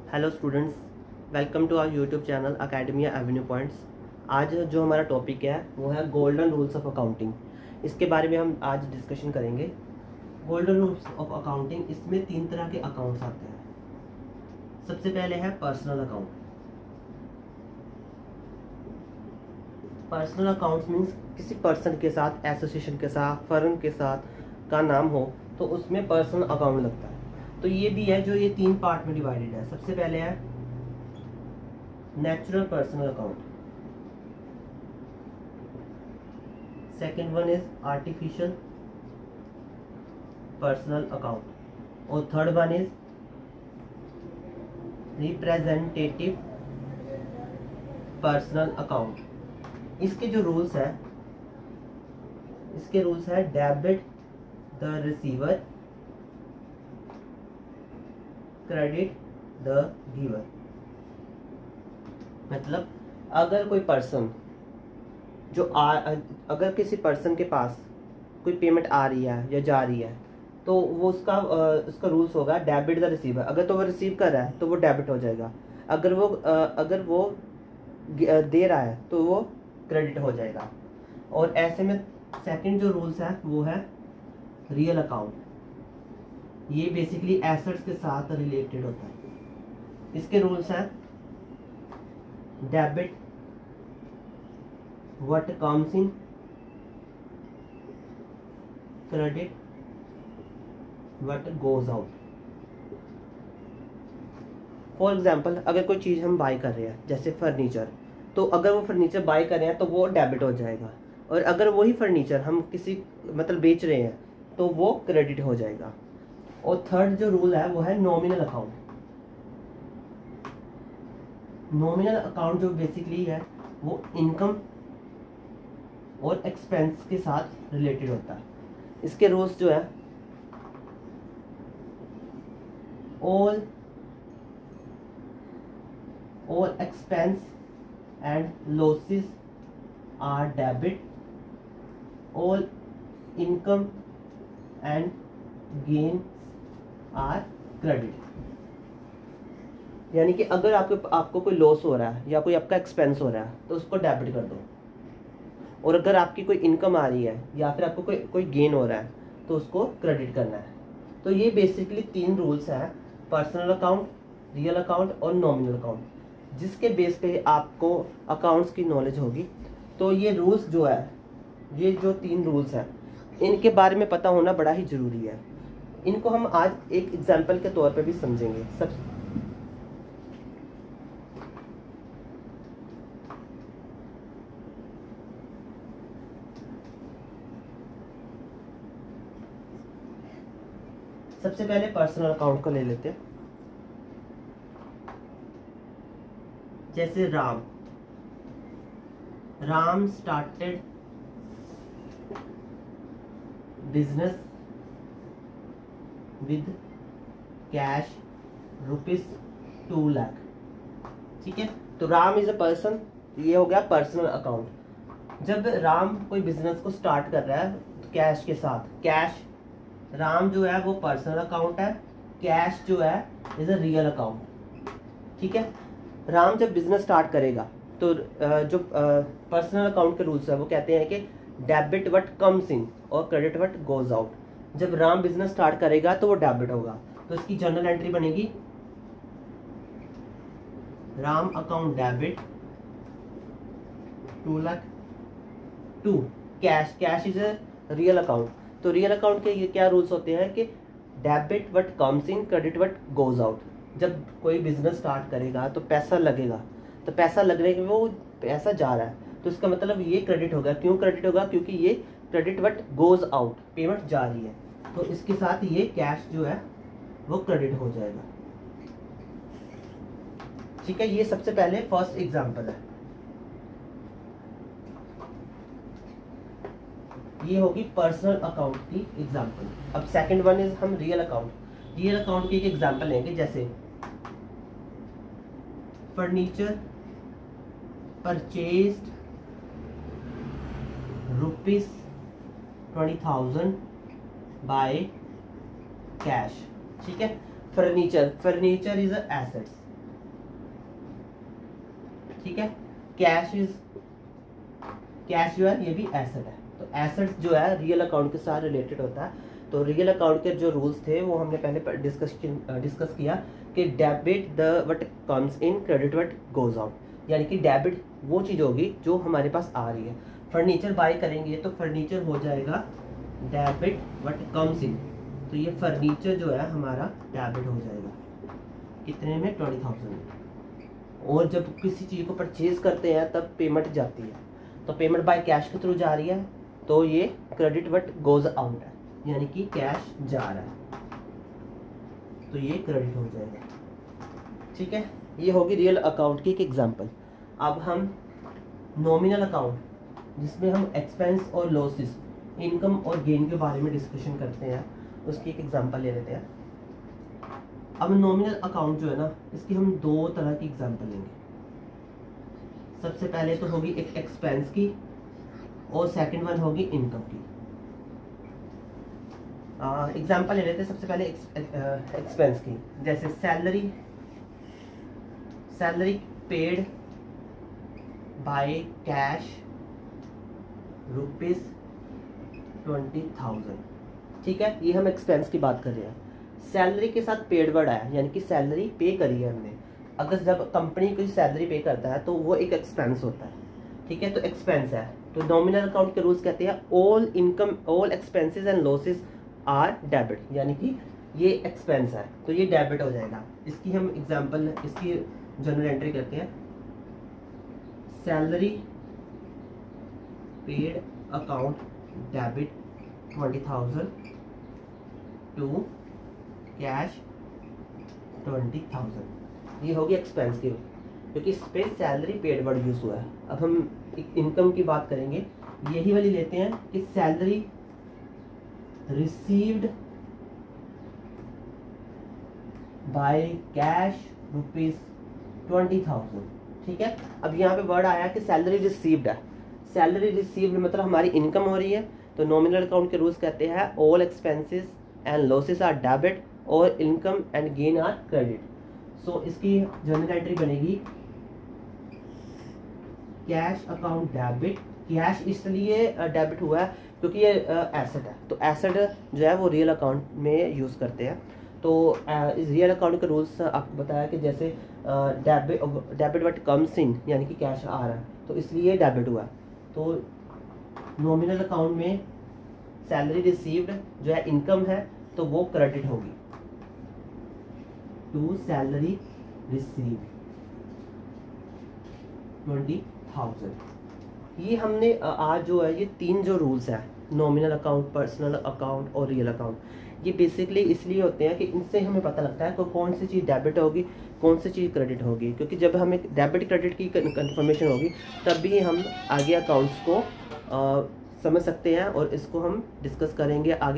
Hello students, welcome to our YouTube channel Academia Avenue points. आज जो हमारा topic है वो है गोल्डन रूल्स ऑफ अकाउंटिंग। इसके बारे में हम आज डिस्कशन करेंगे। गोल्डन रूल्स ऑफ अकाउंटिंग, इसमें 3 तरह के अकाउंट्स आते हैं। सबसे पहले है personal account. Personal accounts means किसी पर्सन के साथ, एसोसिएशन के साथ, फर्म के साथ का नाम हो तो उसमें पर्सनल अकाउंट लगता है। तो ये भी है जो ये 3 पार्ट में डिवाइडेड है। सबसे पहले है natural personal account, second one is artificial personal account और third one is representative personal account. इसके जो रूल्स है, इसके रूल्स है debit the receiver, credit the giver. मतलब अगर कोई पर्सन अगर किसी पर्सन के पास कोई पेमेंट आ रही है या जा रही है तो वो उसका रूल्स होगा डेबिट द रिसीवर। अगर तो वो रिसीव कर रहा है तो वो डेबिट हो जाएगा, अगर वो दे रहा है तो वो क्रेडिट हो जाएगा। और ऐसे में सेकंड जो रूल्स है वो है रियल अकाउंट। ये बेसिकली एसेट्स के साथ रिलेटेड होता है। इसके रूल्स हैं debit what comes in, credit what goes out. For example, अगर कोई चीज़ हम बाय कर रहे हैं जैसे फर्नीचर, तो अगर वो फर्नीचर बाय कर रहे हैं तो वो डेबिट हो जाएगा, और अगर वही फर्नीचर हम किसी बेच रहे हैं तो वो क्रेडिट हो जाएगा। और थर्ड जो रूल है वो है नॉमिनल अकाउंट। नॉमिनल अकाउंट जो बेसिकली है वो इनकम और एक्सपेंस के साथ रिलेटेड होता है। इसके रूल्स जो है all expense and losses are debit, all income and gain are credit. यानी कि अगर आपको कोई लॉस हो रहा है या कोई आपका एक्सपेंस हो रहा है तो उसको डेबिट कर दो, और अगर आपकी कोई इनकम आ रही है या फिर आपको कोई गेन हो रहा है तो उसको क्रेडिट करना है। तो ये बेसिकली 3 रूल्स हैं, पर्सनल अकाउंट, रियल अकाउंट और नॉमिनल अकाउंट। जिसके बेस पे आपको अकाउंट्स की नॉलेज होगी। तो ये रूल्स जो है, ये जो 3 रूल्स हैं, इनके बारे में पता होना बड़ा ही ज़रूरी है। इनको हम आज एक एग्जाम्पल के तौर पे भी समझेंगे। सबसे पहले पर्सनल अकाउंट को ले लेते हैं। जैसे Ram started business with cash ₹2 lakh. ठीक है, तो राम इज अ पर्सन, ये हो गया पर्सनल अकाउंट। जब राम कोई बिजनेस को स्टार्ट कर रहा है तो कैश के साथ, कैश राम जो है वो पर्सनल अकाउंट है, कैश जो है इज अ रियल अकाउंट। ठीक है, राम जब बिजनेस स्टार्ट करेगा तो जो पर्सनल अकाउंट के रूल्स है वो कहते हैं कि डेबिट व्हाट कम्स इन और क्रेडिट व्हाट गोज आउट। जब राम बिजनेस स्टार्ट करेगा तो वो डेबिट होगा, तो इसकी जर्नल एंट्री बनेगी Ram account debit 2 lakh to cash, cash is a real account. तो रियल अकाउंट के ये क्या रूल्स होते हैं कि debit what comes in, credit what goes out. जब कोई बिजनेस स्टार्ट करेगा तो पैसा लगेगा, तो पैसा लगने के वो पैसा जा रहा है तो इसका मतलब ये क्रेडिट होगा। क्यों क्रेडिट होगा? क्योंकि ये credit what goes out, payment जा रही है, तो इसके साथ ये कैश जो है वो क्रेडिट हो जाएगा। ठीक है, ये सबसे पहले फर्स्ट एग्जांपल है। ये होगी पर्सनल अकाउंट की एग्जांपल। अब सेकंड वन इज हम रियल अकाउंट। रियल अकाउंट की एक एग्जांपल लेंगे, जैसे फर्नीचर परचेज्ड ₹20,000 बाय कैश। ठीक है, फर्नीचर इज अ एसेट्स। ठीक है। कैश जो है ये भी एसेट है। तो एसेट जो है रियल अकाउंट के साथ रिलेटेड होता है। तो रियल अकाउंट के जो रूल्स थे वो हमने पहले डिस्कस किया कि debit the what comes in, credit what goes out. यानी कि डेबिट वो चीज़ होगी जो हमारे पास आ रही है। फर्नीचर बाय करेंगे तो फर्नीचर हो जाएगा डेबिट व्हाट कम्स इन। तो ये फर्नीचर जो है हमारा डेबिट हो जाएगा कितने में, 20,000 में। और जब किसी चीज़ को परचेज करते हैं तब पेमेंट जाती है, तो पेमेंट बाय कैश के थ्रू जा रही है, तो ये क्रेडिट व्हाट गोज आउट है, यानी कि कैश जा रहा है, तो ये क्रेडिट हो जाएगा। ठीक है, ये होगी रियल अकाउंट की एक एग्जांपल। अब हम नॉमिनल अकाउंट, जिसमें हम एक्सपेंस और लॉसेस, इनकम और गेन के बारे में डिस्कशन करते हैं, उसकी एक एग्जांपल ले लेते हैं। अब नॉमिनल अकाउंट जो है ना, इसकी हम दो तरह की एग्जांपल लेंगे। सबसे पहले तो होगी एक एक्सपेंस की और सेकंड वन होगी इनकम की। एग्जांपल ले लेते हैं सबसे पहले एक्सपेंस की। जैसे सैलरी पेड बाय कैश ₹20,000। ठीक है, ये हम एक्सपेंस की बात कर रहे हैं। सैलरी के साथ पेड वर्ड आया, यानी कि सैलरी पे करी है हमने। अगर जब कंपनी कोई सैलरी पे करता है तो वो एक एक्सपेंस होता है। ठीक है, तो एक्सपेंस है। तो नॉमिनल अकाउंट के रूल्स कहते हैं all income, all expenses and losses are debit, यानी कि ये एक्सपेंस है तो ये डेबिट हो जाएगा। इसकी हम एग्जांपल, इसकी जनरल एंट्री करते हैं। Salary paid account debit 20,000 to cash 20,000। ये होगी एक्सपेंस की, क्योंकि इस पे सैलरी पेड वर्ड यूज हुआ है। अब हम इनकम की बात करेंगे, यही वाली लेते हैं कि सैलरी रिसीव्ड बाय कैश ₹20,000। ठीक है, अब यहाँ पे वर्ड आया कि सैलरी रिसीव्ड है। सैलरी रिसीव्ड मतलब हमारी इनकम हो रही है। तो नॉमिनल अकाउंट के रूल्स कहते हैं all expenses and losses are debit और income and gain are credit. So इसकी जनरल एंट्री बनेगी कैश अकाउंट डेबिट। कैश इसलिए डेबिट हुआ है क्योंकि ये एसेट है, तो एसेट जो है वो रियल अकाउंट में यूज़ करते हैं। तो इस रियल अकाउंट के रूल्स आपको बताया कि जैसे डेबिट व्हाट कम्स इन, यानी कि कैश आ रहा है, तो इसलिए डेबिट हुआ। तो नॉमिनल अकाउंट में सैलरी रिसीव्ड जो है इनकम है, तो वो क्रेडिट होगी टू सैलरी रिसीव्ड 20,000। ये हमने आज जो है ये तीन जो रूल्स हैं, नॉमिनल अकाउंट, पर्सनल अकाउंट और रियल अकाउंट, ये बेसिकली इसलिए होते हैं कि इनसे हमें पता लगता है कि कौन सी चीज़ डेबिट होगी, कौन सी चीज़ क्रेडिट होगी। क्योंकि जब हमें डेबिट क्रेडिट की कंफर्मेशन होगी तभी हम आगे अकाउंट्स को समझ सकते हैं और इसको हम डिस्कस करेंगे आगे।